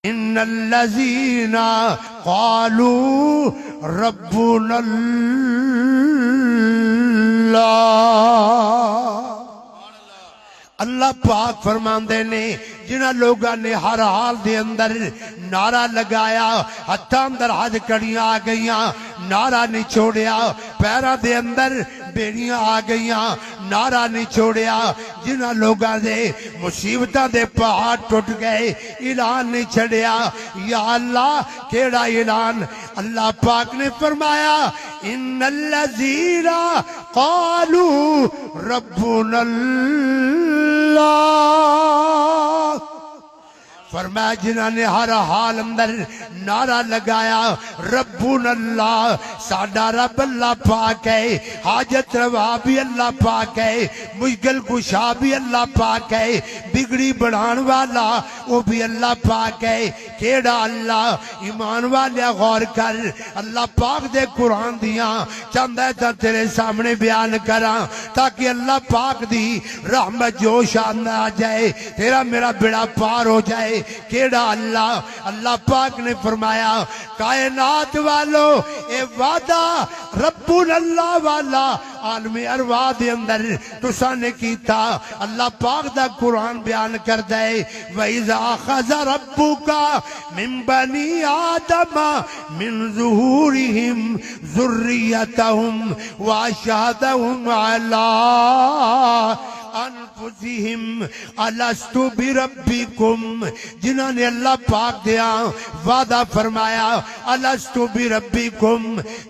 ان الذین قالوا ربنا اللہ، اللہ پاک فرماندے نے جنہاں لوگاں نے ہر حال دے اندر نعرہ لگایا، ہتھاں اندر حج کڑیاں آ گئیاں، نعرہ نہیں چھوڑیا، پیراں دے اندر بیڑیاں آ گئیاں، نعرہ نہیں چھوڑیا، جنہاں لوگاں دے مصیبتاں دے پہاڑ ٹوٹ گئے، اعلان نہیں چھڑیا۔ یا اللہ کیڑا اعلان؟ اللہ پاک نے فرمایا ان الذین قالوا ربنا اللہ، فرمایا جنہاں نے ہر حال اندر نعرہ لگایا ربنا اللہ، ساڈا رب اللہ پاک ہے، حاجت روا بھی اللہ پاک ہے، مشکل کشا بھی اللہ پاک ہے، بگڑی بڑھان والا وہ بھی اللہ پاک ہے۔ کیڑا اللہ؟ ایمان والے غور کر، اللہ پاک دے قرآن دیاں چند ایتاں تیرے سامنے بیان کراں تاکہ اللہ پاک دی رحمت جوش آ جائے، تیرا میرا بیڑا پار ہو جائے۔ کیڑا اللہ؟ اللہ پاک نے فرمایا کائنات والو اے وعدہ ربنا اللہ والا عالم ارواح دے اندر تساں نے کیتا۔ اللہ پاک دا قرآن بیان کر دے وَإِذَا أَخَذَ رَبُّكَ مِن بَنِي آدَمَ مِن ظُهُورِهِمْ ذُرِّيَّتَهُمْ وَأَشْهَدَهُمْ عَلَىٰ انفسہم الستو بربکم، جنہوں نے اللہ پاک دیا وعدہ فرمایا الستو بربکم،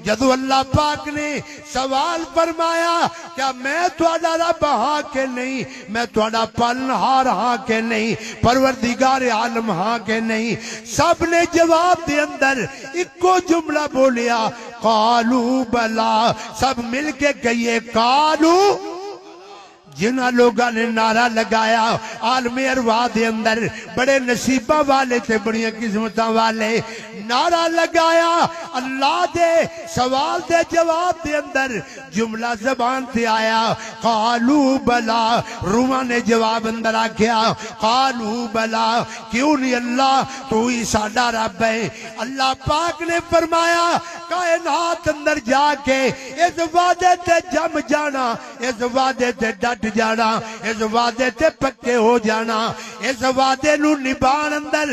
جدو اللہ پاک نے سوال فرمایا کیا میں تہاڈا رب ہاں کہ نہیں، میں تہاڈا پالنہار ہاں کہ نہیں، پروردگار عالم ہاں کہ نہیں، سب نے جواب دے اندر ایکو جملہ بولیا قالوا بلا، سب مل کے کہیے قالوا۔ جنہاں لوگاں نے نعرہ لگایا عالم ارواح دے اندر بڑے نصیبہ والے تھے، بڑی قسمتاں والے، نعرہ لگایا اللہ دے سوال دے جواب دے اندر جملہ زبان تے آیا قالوا بلا، روحاں نے جواب اندر آکھیا قالوا بلا، کیوں نہیں اللہ تو ہی ساڈا رب ہے۔ اللہ پاک نے فرمایا کائنات اندر جا کے اس وعدے تے جم جانا، اس وعدے تے ڈٹ جانا، اس وعدے تے پکے ہو جانا، اس وعدے نو نبھان اندر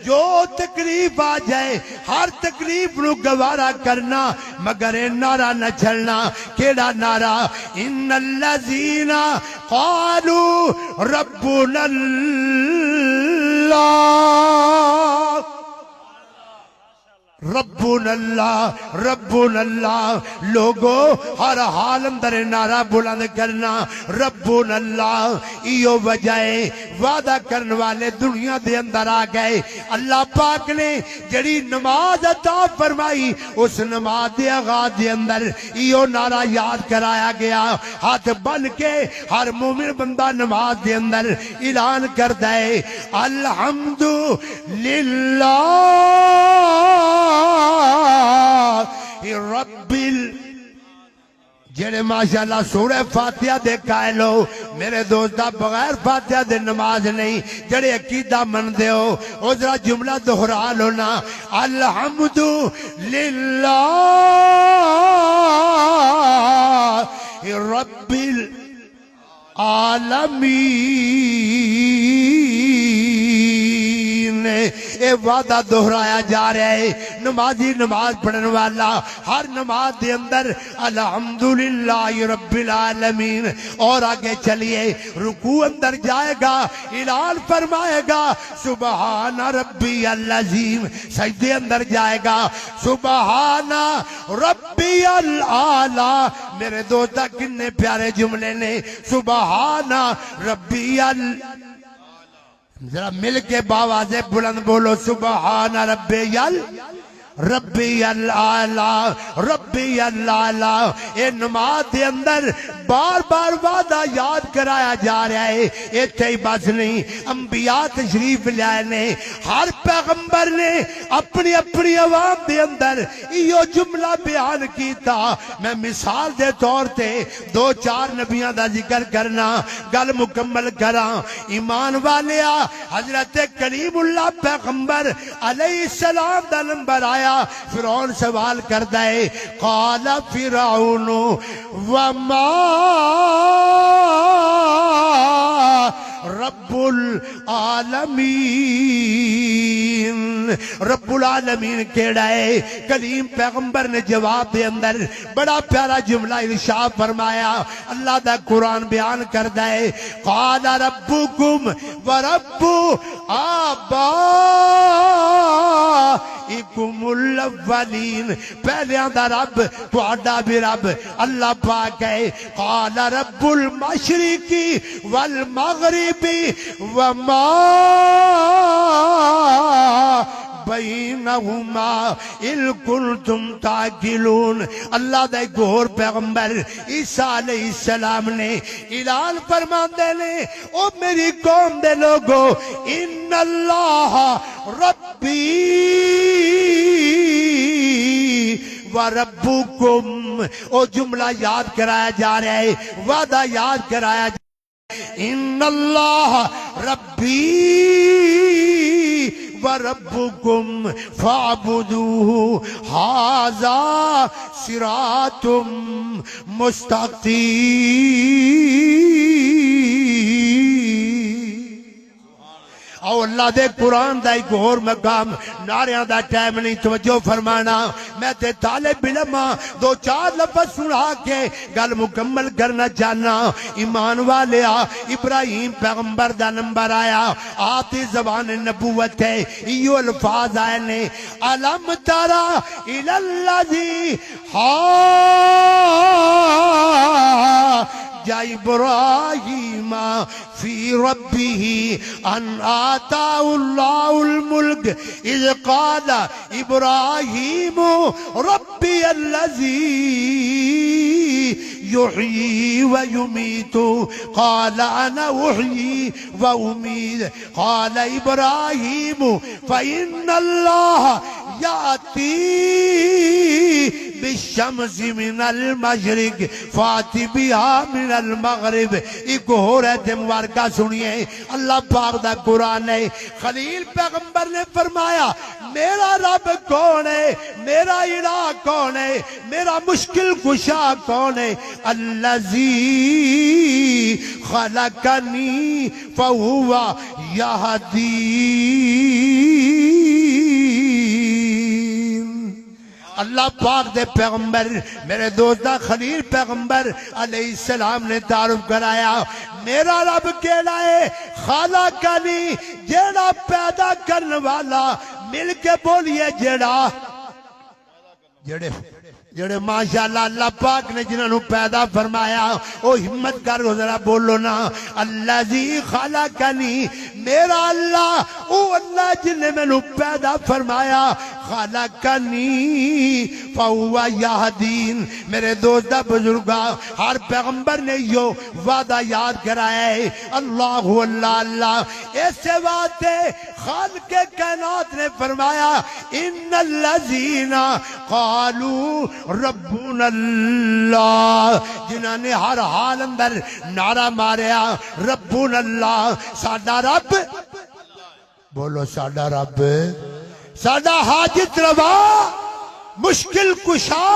جو تکلیف آ جائے ہر تکلیف نو گوارا کرنا، مگر اے نعرہ نہ چھڑنا۔ کیڑا نعرہ؟ ان الذین قالوا ربنا اللہ، ربنا اللہ، ربنا اللہ، لوگو ہر حال اندر نعرہ بلند کرنا ربنا اللہ۔ ایو وجہ وعدہ کرنے والے دنیا دے اندر آ گئے، اللہ پاک نے جڑی نماز عطا فرمائی اس نماز دے آغاز دے اندر ایو نعرہ یاد کرایا گیا، ہاتھ بن کے ہر مومن بندہ نماز دے اندر اعلان کر دے الحمدللہ رب جڑے ماشاءاللہ سورہ فاتحہ دے قائل ہو، میرے دوستہ بغیر فاتحہ دے نماز نہیں، جڑے عقیدہ من دے ہو او ذرا جملہ دہرا لو نا الحمدللہ رب العالمین۔ اے وعدہ دہرایا جا رہا ہے، نمازی نماز پڑھنے والا ہر نماز دے اندر الحمدللہ رب العالمین، اور آگے چلیے رکوع اندر جائے گا اعلان فرمائے گا سبحان ربی العظیم، سجدے اندر جائے گا سبحان ربی الاعلی۔ میرے دوستا کتنے پیارے جملے نے، سبحان ربی ذرا مل کے باوازے بلند بولو سبحان ربی ربی الاعلی ربی الاعلی. اے نماز دے اندر بار بار وعدہ یاد کرایا جا رہا ہے. ایتھے ہی بس نہیں، انبیاء تشریف لائے نے، ہر پیغمبر نے اپنی اپنی عوام دے اندر یہ جملہ بیان کیتا. میں مثال دے طور تے دو چار نبیاں دا ذکر کرنا، گل مکمل کراں. ایمان والیا، حضرت کلیم اللہ پیغمبر علیہ السلام دا نمبر آیا. فرعون سوال کردا ہے، قال فرعون وما رب العالمین، رب العالمین کیڑا ہے؟ کلیم پیغمبر نے جواب دے اندر بڑا پیارا جملہ ارشاد فرمایا. اللہ دا قرآن بیان کردا ہے، قال ربکم ورب آبائکم الاولین، پہلیاں دا رب تہاڈا بھی رب اللہ پاک ہے. قال رب المشرقی والمغربی وما بینہما ان کنتم تعقلون. اللہ دا ایک اور پیغمبر عیسیٰ علیہ السلام نے اعلان فرماندے نے، او میری قوم دے لوگو، ان اللہ ربی وَرَبُّكُمْ. او جملہ یاد کرایا جا رہا ہے، وعدہ یاد کرایا جا رہا ہے. ان اللہ ربی وَرَبُّكُمْ فَاعْبُدُوهُ هَذَا صِرَاطٌ مُسْتَقِيمٌ. او اللہ دے قرآن دا ایک اور مقام، نعریاں دا ٹائم نہیں، توجہ فرمانا. میں تے طالب علم دو چار لفظ سنا کے گل مکمل کرنا چاہنا. ایمان والیا، ابراہیم پیغمبر دا نمبر آیا، آتی زبان نبوت ہے، یہ الفاظ آئے نے، علم ترا الالذی جا ابراہیم فی ربہ ان آتاہ اللہ الملک اذ قال ابراہیم ربی الذی یحیی و یمیت قال انا احیی و امید. قال ابراہیم فإن اللہ یاتی بالشمس من المشرق فاتی بها من المغرب. ایک اور ہے مبارکہ سنیے، اللہ پاک دا قرآن ہے. خلیل پیغمبر نے فرمایا، میرا رب کون ہے، میرا الہ کون ہے، میرا مشکل کشا کون ہے؟ الذی خلقنی فہو یہدین. اللہ پاک دے پیغمبر میرے دوستہ خلیل پیغمبر علیہ السلام نے تعارف کرایا، میرا رب کیڑا ہے؟ خالقنی، جیڑا پیدا کرنے والا. مل کے بولیے، جڑے ماشاءاللہ اللہ پاک نے جنہوں نے پیدا فرمایا، او ہمت کر ذرا بولو نا. الذی خلقنی، میرا اللہ، او اللہ جن نے میں نے پیدا فرمایا. خلقنی فہو یہدین. میرے دوستہ بزرگاں، ہر پیغمبر نے یہ وعدہ یاد کرایا ہے، اللہ اللہ اللہ. ایسے وعدے خالق کائنات نے فرمایا، ان الذین قالوا ربنا اللہ، جنہوں نے ہر حال اندر نعرہ ماریا، ربنا اللہ، ساڈا رب. بولو ساڈا رب، ساڈا حاجت روا، مشکل کشا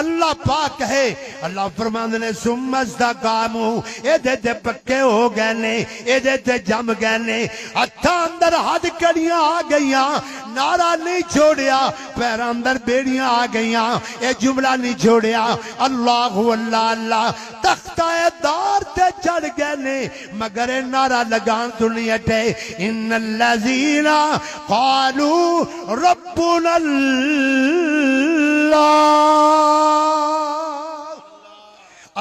اللہ پاک ہے. اللہ فرماندے نے ثم استقاموا، اے دے پکے ہو گئے نے، اے دے جم گئے نے، ہتھاں اندر ہتھ کڑیاں آ گئیاں، نعرہ نہیں چھوڑیا، پیراں اندر بیڑیاں آ گئیاں، اے جملہ نہیں چھوڑیا. اللہ اللہ اللہ، تختہ دار تے چڑھ گئے نے، مگر نعرہ لگان تو نہیں ہٹے. ان الذین قالوا ربنا اللہ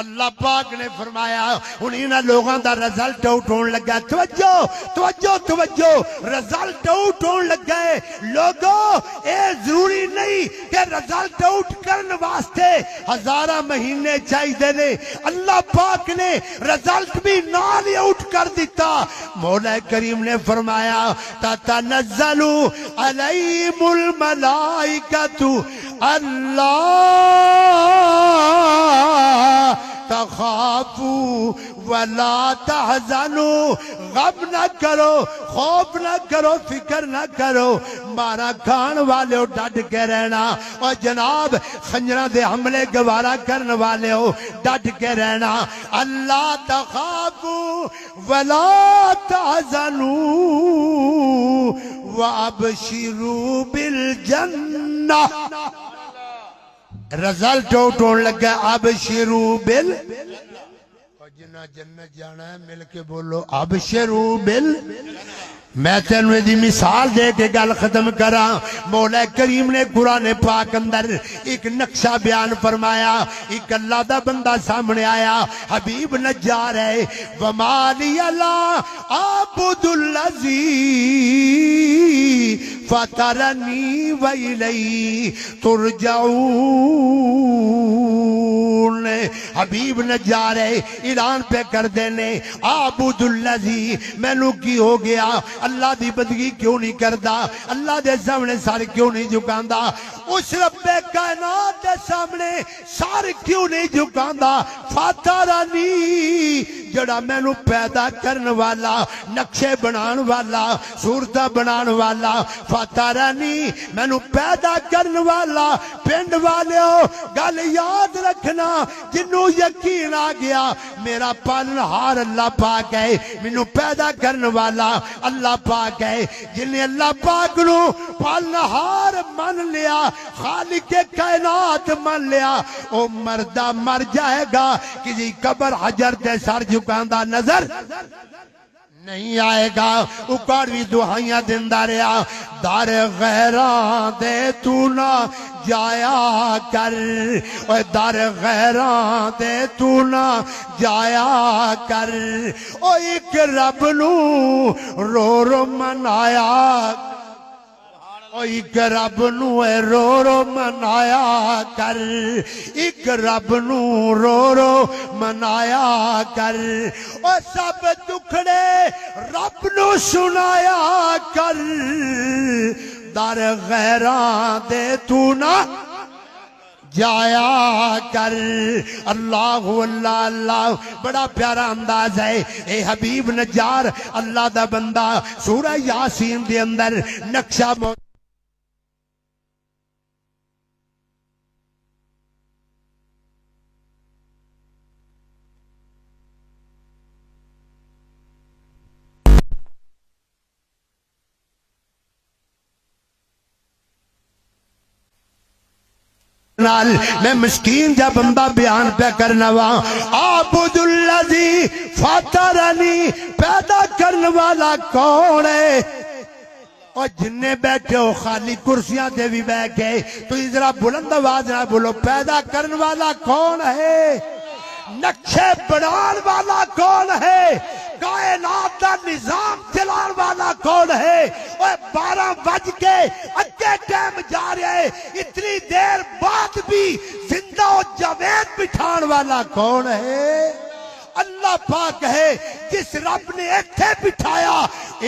اللہ پاک نے فرمایا انہیں لوگوں دا رزلٹ آؤٹ ہون لگا. توجہ توجہ توجہ, رزلٹ آؤٹ ہون لگا ہے. لوگوں اے ضروری نہیں کہ رزلٹ آؤٹ کرن واسطے ہزارہ مہینے چاہیے نے. اللہ پاک نے رزلٹ بھی نال ہی آؤٹ کر دیتا. مولا کریم نے فرمایا تتنزل علیہم الملائکۃ اللہ تخافوا ولا تحزنوا, غم نہ کرو, خوف نہ کرو, فکر نہ کرو, مارا کھان والے ہو ڈٹ کے رہنا, اور جناب خنجراں دے حملے گوارا کرنے والے ہو ڈٹ کے رہنا. اللہ تخافوا ولا تحزنوا وابشروا بالجنہ. رزلٹ آؤٹ ہون لگا ابشروا بال, جنہ جنت جانا ہے مل کے بولو ابشروا بال. میں تینوں دی مثال دے کے گل ختم کرا. مولا کریم نے قرآن پاک اندر ایک نقشہ بیان فرمایا. ایک اللہ دا بندہ سامنے آیا, حبیب نجار ہے. وما لی لا اعبد الذی فطرنی وإلیہ ترجعون. حبیب نجار ہے, اعلان پہ کر دینے اعبد الذی, میں نو کی ہو گیا, اللہ دی بندگی کیوں نہیں کردا, اللہ دے سامنے سر کیوں نہیں جھکاندا, اس رب کائنات دے سامنے سر کیوں نہیں جھکاندا. فطرنی, جڑا میں نو پیدا کرن والا, نقشے بنان والا, صورتاں بنان والا. فطرنی, میں نو پیدا کرن والا. پنڈ والیو گل یاد رکھنا, جنوں یقین آ گیا میرا پالنہار اللہ پاک ہے, مینوں پیدا کرن والا اللہ پاک ہے. جنہیں اللہ پاک نو پالنہار من لیا, خالق کائنات من لیا, او مردہ مر جائے گا, کسی قبر حجر تے سر جھکاندہ نظر نہیں آئے گا. اکاڑوی دعائیاں دندہ رہا, دار غیران دے تو نہ جایا کر, اوہ دار غیران دے تو نہ جایا کر, او ایک رب نو رو رو منایا, او ایک رب نو رو رو منایا کر, ایک رب نو رو رو منایا کر, او سب دکھڑے رب نو سنایا کر, در غیران دے تو نہ جایا کر. اللہ اللہ اللہ, بڑا پیارا انداز ہے. اے حبیب نجار اللہ دا بندہ, سورہ یاسین دے اندر نقشہ میں مسکین جا بندہ بیان پہ کرنا وہاں. اعبد الذی فطرنی, پیدا کرنے والا کون ہے؟ اور جننے بیٹھے ہو خالی کرسیاں دے بھی بیٹھے, تو ذرا بلند آواز نہ بولو, پیدا کرنے والا کون ہے؟ نقشے بنان والا کون ہے؟ کائنات دا نظام چلان والا کون ہے؟ اوہ 12 بج کے اگے ٹائم جا رہے, اتنی دیر بعد بھی زندہ و جاوید بٹھان والا کون ہے؟ اللہ پاک ہے. جس رب نے ایتھے بٹھایا,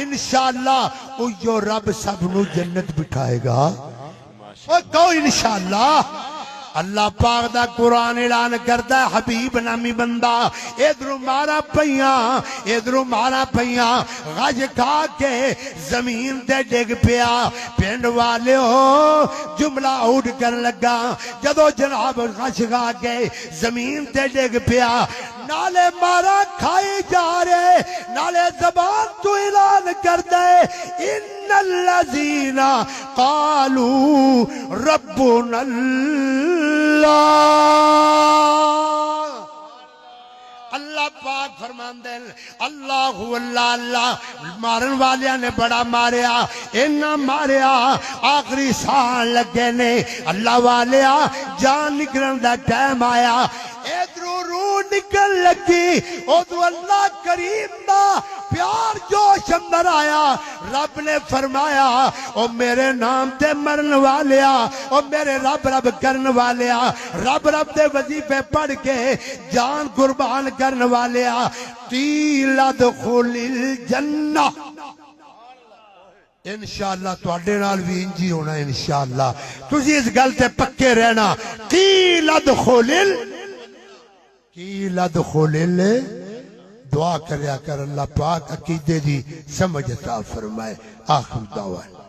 انشاءاللہ وہ رب سب نو جنت بٹھائے گا. اور کہو انشاءاللہ. اللہ پاک دا قرآن اعلان کرتا ہے, حبیب نامی بندہ ادھروں مارا پیاں, ادھروں مارا پیاں, غج کھا کے زمین تے ڈگ پیا. پنڈ والے ہو جملہ اٹھ کر لگا, جدو جناب غج کھا کے زمین تے ڈگ پیا, نالے مارا کھائی جا رہے, نالے زبان تو اعلان کر دے, ان الذین قالوا ربنا اللہ. اللہ پاک فرماندے اللہ اللہ اللہ. مارن والیاں نے بڑا ماریا, اینا ماریا آخری سان لگے نے. اللہ والیا جان نکلن دا ٹائم آیا, ادھروں روح نکل لگی ادو اللہ کریم دا پیار جوش اندر آیا رب نے فرمایا او میرے نام تے مرن والیا او میرے رب رب کرن والیا رب رب دے وظیفے پڑھ کے جان قربان کرن والیا قیل ادخل الجنہ انشاءاللہ تواڈے نال بھی انجی ہونا انشاءاللہ تسی اس گل تے پکے رہنا قیل ادخل دعا کریا کر اللہ پاک عقیدے دی سمجھ عطا فرمائے آخر دعوان